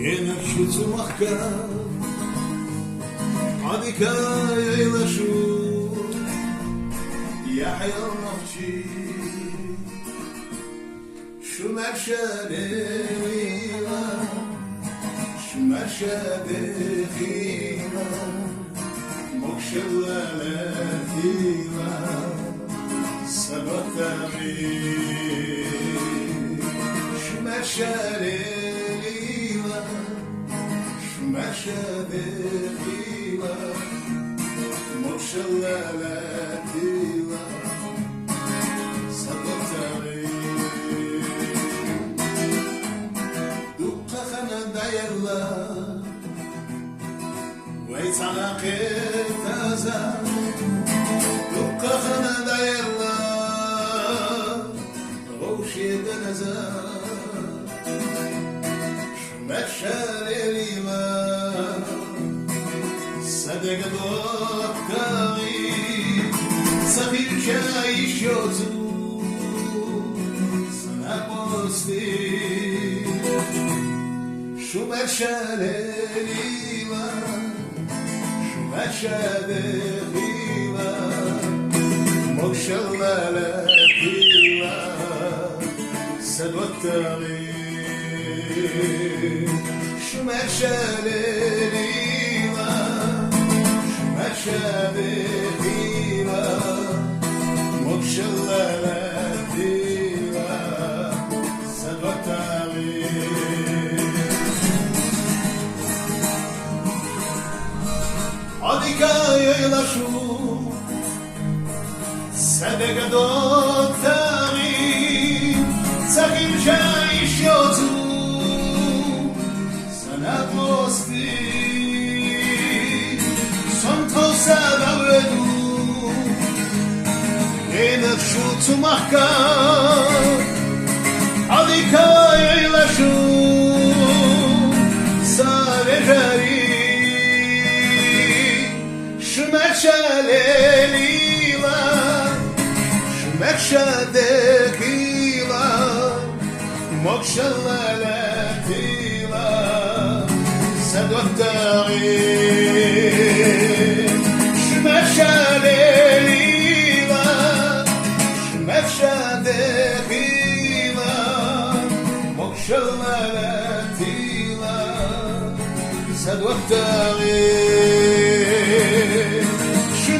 Yenakşutu mahkam Adika yaylaşu Yahya nafçı Şu merşedeyla Şu merşedeyla Mokşelleletila Sabahtari Şu merşedeyla Şu merşedeyla Mokşelleletila Sabahtari Dayarla ويتعلق تازال دقخنا دايرلا غوشي دنزال شمشاري ليما صدق دكتوري صغير شاي شوزو سنة بوستي شو مرشاليما شو مرشاليما مكشلة لكيما سدوى التغيير شو مرشاليما شو مرشاليما مكشلة لكيما سدوى التغيير Adika yaylaşu Sadega doktari Sakir çay şotu Sana posti Son tosa davredu Yenet şutu mahkam Adika yaylaşu Sadegari Şmerşelelila Şmerşedekila Mokşelleletila Sedvettağir Şmerşelelila Şmerşedekila Mokşelleletila Sedvettağir